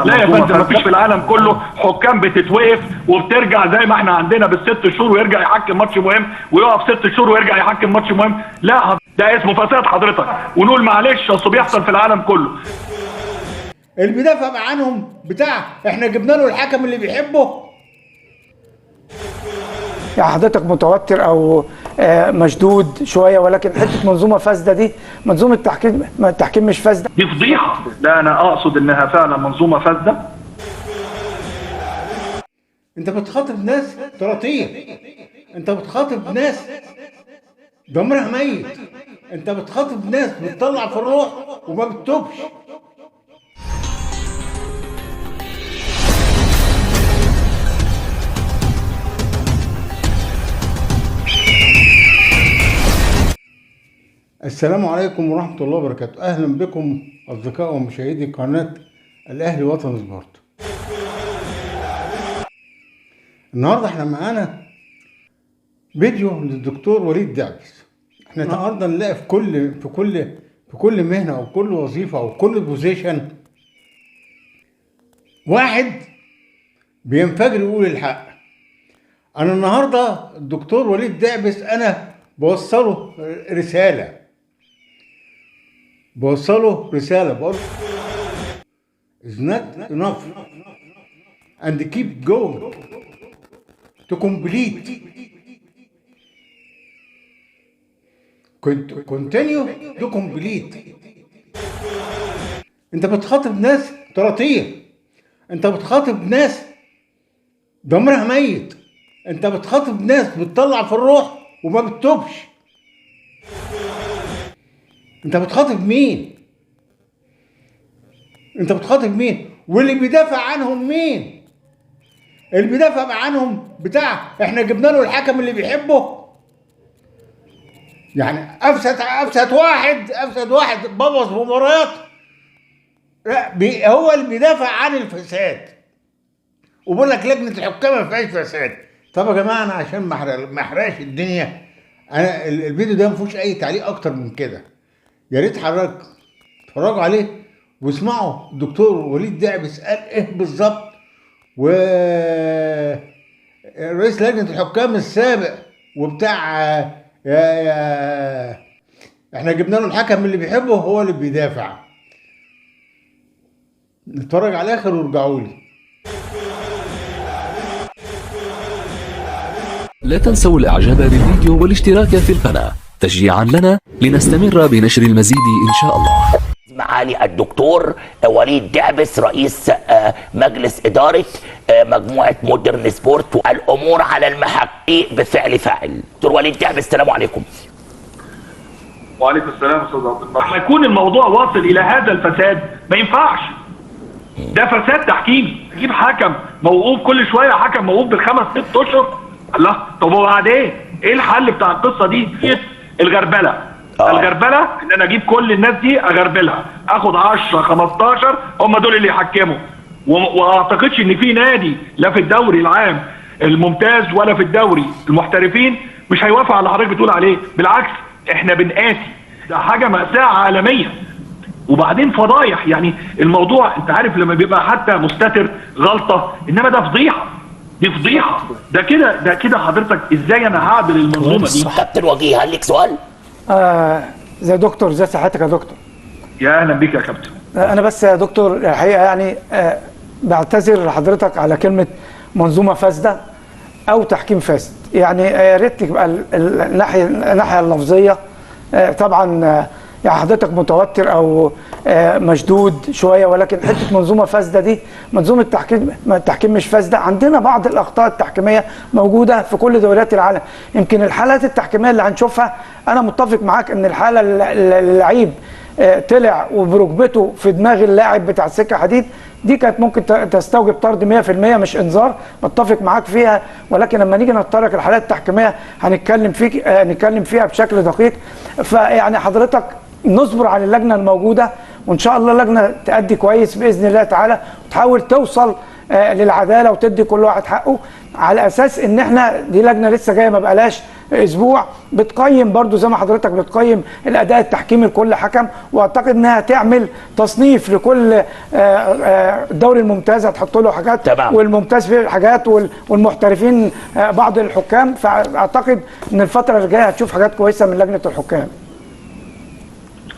لا يا فندم، مفيش في العالم كله حكام بتتوقف وبترجع زي ما احنا عندنا بالست شهور ويرجع يحكم ماتش مهم ويقف 6 شهور ويرجع يحكم ماتش مهم. لا، ده اسمه فساد حضرتك، ونقول معلش اصل بيحصل في العالم كله. اللي بيدافع عنهم بتاع احنا جبنا له الحكم اللي بيحبه. يعني حضرتك متوتر او مشدود شويه، ولكن حته منظومه فاسده دي منظومه التحكيم مش فاسده، دي فضيحه. ده انا اقصد انها فعلا منظومه فاسده. انت بتخاطب ناس طراطير، انت بتخاطب ناس ضميرها ميت، انت بتخاطب ناس بتطلع في الروح وما بتتوبش. السلام عليكم ورحمة الله وبركاته. أهلا بكم أصدقاء ومشاهدي قناة الأهلي وطن سبورت. النهاردة احنا معانا فيديو للدكتور وليد دعبس. احنا النهاردة نلاقي في كل مهنة أو كل وظيفة أو كل بوزيشن واحد بينفجر يقول الحق. أنا النهاردة الدكتور وليد دعبس أنا بوصله رسالة بقول is not enough and keep going to complete continue to complete. انت بتخاطب ناس طراطير، انت بتخاطب ناس ضميرها ميت، انت بتخاطب ناس بتطلع في الروح وما بتتوبش. انت بتخاطب مين؟ انت بتخاطب مين؟ واللي بيدافع عنهم مين؟ اللي بيدافع عنهم بتاع احنا جبنا له الحكم اللي بيحبه. يعني افسد واحد بوظ مباريات. لا، هو اللي بيدافع عن الفساد وبيقول لك لجنه الحكام ما فيهاش فساد. طب يا جماعه انا عشان ما احرقش الدنيا، انا الفيديو ده ما فيهوش اي تعليق اكتر من كده. يا ريت حضرتك اتفرجوا عليه واسمعوا الدكتور وليد دعبس قال ايه بالظبط، و رئيس لجنه الحكام السابق وبتاع احنا جبنا له الحكم اللي بيحبه هو اللي بيدافع. نتفرج على الاخر وارجعوا لي. لا تنسوا الاعجاب بالفيديو والاشتراك في القناة تشجيعا لنا لنستمر بنشر المزيد إن شاء الله. معالي الدكتور وليد دعبس رئيس مجلس إدارة مجموعة مودرن سبورت والأمور على المحك بفعل فاعل. دكتور وليد دعبس السلام عليكم. وعليكم السلام استاذ عبد الله. لما يكون الموضوع واصل الى هذا الفساد ما ينفعش، ده فساد تحكيمي. تجيب حكم موقوف كل شويه، حكم موقوف ب5 6 اشهر. الله، طب وبعدين ايه الحل بتاع القصه دي؟ الغربله. الغربله ان انا اجيب كل الناس دي اغربلها، اخد 10 15 هم دول اللي يحكموا. واعتقدش ان في نادي لا في الدوري العام الممتاز ولا في الدوري المحترفين مش هيوافق على اللي حضرتك بتقول عليه. بالعكس احنا بنقاسي، ده حاجه مأساة عالميه. وبعدين فضايح، يعني الموضوع انت عارف لما بيبقى حتى مستتر غلطه، انما ده فضيحه. دي فضيحه. ده كده حضرتك ازاي انا هعدل المنظومه دي؟ كابتن وجيه هل لك سؤال؟ زي دكتور، زي صحتك يا دكتور. يا اهلا بيك يا كابتن. انا بس يا دكتور الحقيقه يعني بعتذر لحضرتك على كلمه منظومه فاسده او تحكيم فاسد. يعني يا ريت تبقى الناحيه اللفظيه. طبعا يعني حضرتك متوتر او مشدود شويه، ولكن حته منظومه فاسده دي منظومه التحكيم مش فاسده. عندنا بعض الاخطاء التحكيميه موجوده في كل دوريات العالم. يمكن الحالات التحكيميه اللي هنشوفها انا متفق معاك ان الحاله اللعيب طلع وبركبته في دماغ اللاعب بتاع السكه حديد، دي كانت ممكن تستوجب طرد 100% مش انذار. بتفق معاك فيها، ولكن لما نيجي نتطرق الحالات التحكيميه هنتكلم فيها بشكل دقيق. فيعني حضرتك نصبر على اللجنه الموجوده، وان شاء الله اللجنه تأدي كويس باذن الله تعالى، وتحاول توصل للعداله وتدي كل واحد حقه، على اساس ان احنا دي لجنه لسه جايه ما بقالهاش اسبوع بتقيم برضو زي ما حضرتك بتقيم الاداء التحكيمي لكل حكم، واعتقد انها تعمل تصنيف لكل الدوري الممتاز هتحط له حاجات تمام. والممتاز فيه حاجات والمحترفين بعض الحكام. فاعتقد ان الفتره اللي جايه هتشوف حاجات كويسه من لجنه الحكام.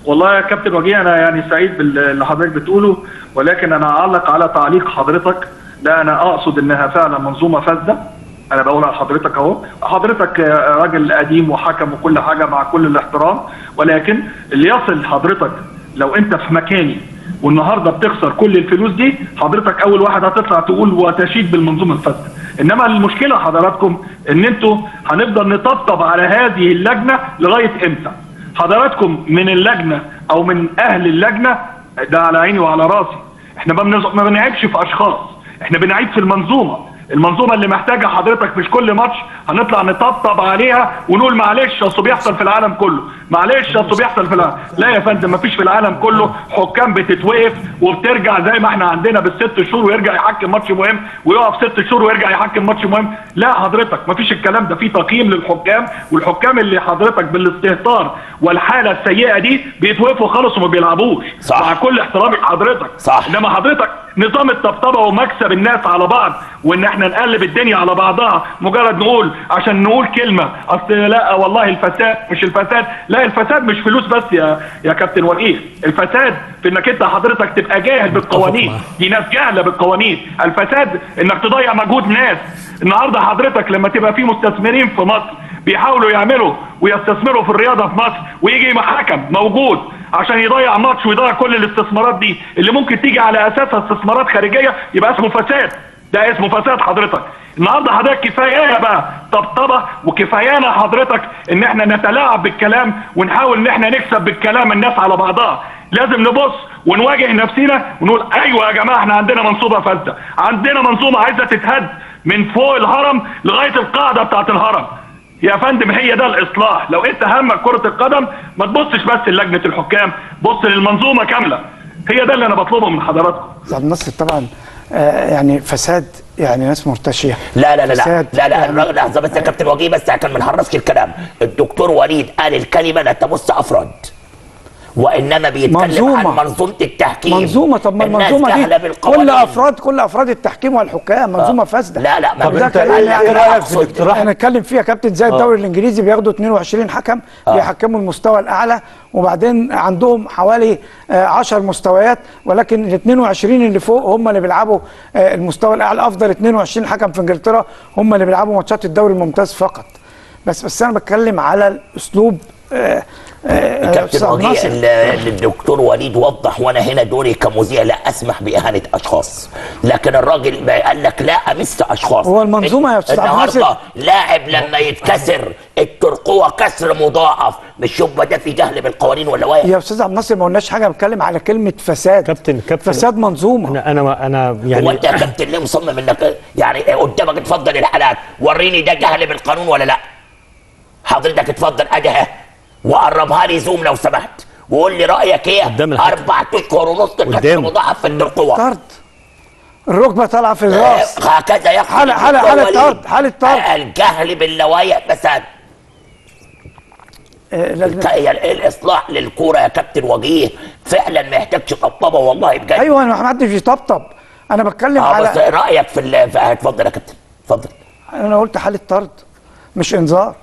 والله يا كابتن وجيه انا يعني سعيد باللي حضرتك بتقوله، ولكن انا اعلق على تعليق حضرتك. لا انا اقصد انها فعلا منظومه فاسده، انا بقولها لحضرتك اهو. حضرتك راجل قديم وحكم وكل حاجه مع كل الاحترام، ولكن اللي يصل حضرتك لو انت في مكاني والنهارده بتخسر كل الفلوس دي، حضرتك اول واحد هتطلع تقول وتشيد بالمنظومه الفاسده. انما المشكله حضراتكم ان انتوا هنفضل نطبطب على هذه اللجنه لغايه امتى؟ حضراتكم من اللجنه او من اهل اللجنه ده على عيني وعلى راسي، احنا ما بنعيبش في اشخاص، احنا بنعيب في المنظومه اللي محتاجه حضرتك. مش كل ماتش هنطلع نطبطب عليها ونقول معلش اصل بيحصل في العالم كله، معلش اصل بيحصل في العالم. لا يا فندم، مفيش في العالم كله حكام بتتوقف وبترجع زي ما احنا عندنا بالست شهور ويرجع يحكم ماتش مهم، ويقف 6 شهور ويرجع يحكم ماتش مهم. لا حضرتك مفيش الكلام ده، في تقييم للحكام، والحكام اللي حضرتك بالاستهتار والحاله السيئه دي بيتوقفوا خالص وما بيلعبوش. صح. مع كل احترامي لحضرتك. صح. انما حضرتك نظام الطبطبه ومكسب الناس على بعض، وان احنا نقلب الدنيا على بعضها مجرد نقول عشان نقول كلمه اصل لا والله الفساد مش الفساد. لا الفساد مش فلوس بس يا كابتن وجيه، الفساد في انك انت حضرتك تبقى جاهل بالقوانين، دي ناس جاهله بالقوانين. الفساد انك تضيع مجهود ناس. النهارده حضرتك لما تبقى في مستثمرين في مصر بيحاولوا يعملوا ويستثمروا في الرياضه في مصر، ويجي حكم موجود عشان يضيع ماتش ويضيع كل الاستثمارات دي اللي ممكن تيجي على اساسها استثمارات خارجيه، يبقى اسمه فساد. ده اسمه فساد حضرتك. النهارده حضرتك كفايه بقى طبطبه، وكفايانا حضرتك ان احنا نتلاعب بالكلام ونحاول ان احنا نكسب بالكلام الناس على بعضها. لازم نبص ونواجه نفسنا ونقول ايوه يا جماعه احنا عندنا منظومه فاسده، عندنا منظومه عايزه تتهد من فوق الهرم لغايه القاعده بتاعه الهرم. يا فندم هي ده الاصلاح. لو انت همك كره القدم ما تبصش بس للجنه الحكام، بص للمنظومه كامله. هي ده اللي انا بطلبه من حضراتكم. عبد الناصر طبعا يعني فساد، يعني ناس مرتشيه. لا لا لا لا لا لا الراجل لحظه بس يا كابتن وجيه، بس عشان ما نحرفش الكلام. الدكتور وليد قال الكلمه لا تمس افراد، وانما بيتكلم عن منظومه التحكيم. منظومه. طب ما المنظومه دي كل افراد التحكيم والحكام منظومه فاسده. لا لا، طب انت ايه رايك في الاقتراح؟ احنا نتكلم فيها كابتن زي الدوري الانجليزي بياخدوا 22 حكم بيحكموا المستوى الاعلى، وبعدين عندهم حوالي 10 مستويات، ولكن ال 22 اللي فوق هم اللي بيلعبوا المستوى الاعلى. افضل 22 حكم في انجلترا هم اللي بيلعبوا ماتشات الدوري الممتاز فقط. بس انا بتكلم على الاسلوب. كابتن وجيه الدكتور وليد وضح، وانا هنا دوري كمذيع لا اسمح باهانه اشخاص، لكن الراجل قال لك لا امس اشخاص. هو المنظومه يا استاذ عبد الناصر النهارده لاعب لما يتكسر الترقوه كسر مضاعف، مش يبقى ده في جهل بالقوانين ولا واقع؟ يا استاذ عبد الناصر ما قلناش حاجه، بتكلم على كلمه فساد. كابتن فساد منظومه. انا يعني هو انت يا كابتن ليه مصمم انك يعني قدامك اتفضل الحالات وريني ده جهل بالقانون ولا لا؟ حضرتك اتفضل ادها وقربها لي زوم لو سمحت، وقول لي رايك ايه. 4 اشهر ونص كسر مضاعف في الترقوه. طرد، الركبه طالعه في الراس هكذا يقصد حاله طرد. حاله طرد. الجهل باللوائح فساد. الاصلاح للكوره يا كابتن وجيه فعلا ما يحتاجش طبطبه والله بجد. ايوه ما حدش بيطبطب، انا بتكلم على بس رايك في اتفضل يا كابتن اتفضل. انا قلت حاله طرد مش انذار.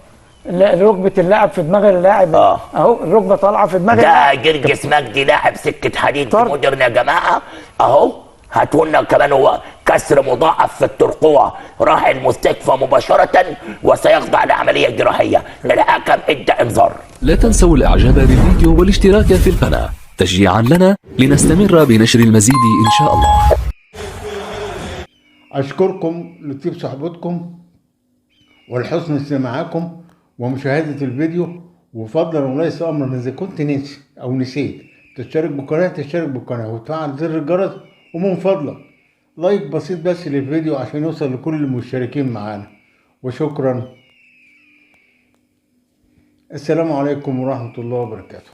ركبه اللاعب في دماغ اللاعب اهو، الركبه طالعه في دماغ ده جرجس مجدي لاعب سكه حديد مودرن يا جماعه اهو. هاتوا لنا كمان هو كسر مضاعف في الترقوه، راح المستشفى مباشره وسيخضع لعمليه جراحيه. الحكم ادى انذار. لا تنسوا الاعجاب بالفيديو والاشتراك في القناه تشجيعا لنا لنستمر بنشر المزيد ان شاء الله. اشكركم لطيب صحبتكم والحسن استماعكم ومشاهدة الفيديو، وفضلا وليس امرا اذا كنت نسي او نسيت تشترك بالقناة وتفعل زر الجرس، ومن فضلك لايك بسيط بس للفيديو عشان يوصل لكل المشتركين معانا، وشكرا. السلام عليكم ورحمة الله وبركاته.